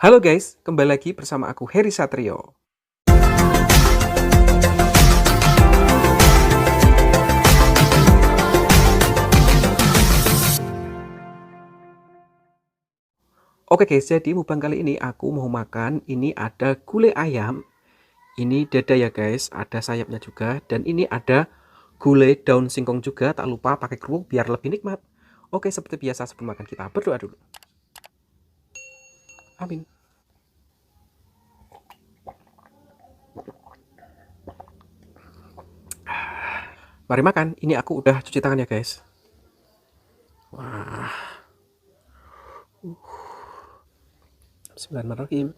Halo guys, kembali lagi bersama aku Heri Satrio. Oke guys, jadi mukbang kali ini aku mau makan, ini ada gulai ayam, ini dada ya guys, ada sayapnya juga, dan ini ada gulai daun singkong juga, tak lupa pakai kerupuk biar lebih nikmat. Oke, seperti biasa sebelum makan kita berdoa dulu. Amin. Mari makan, ini aku udah cuci tangan ya guys. Wah, bismillahirrahmanirrahim.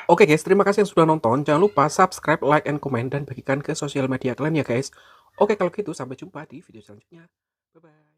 Oke guys, terima kasih yang sudah nonton. Jangan lupa subscribe, like, and comment, dan bagikan ke sosial media kalian ya guys. Oke, kalau gitu sampai jumpa di video selanjutnya. Bye-bye.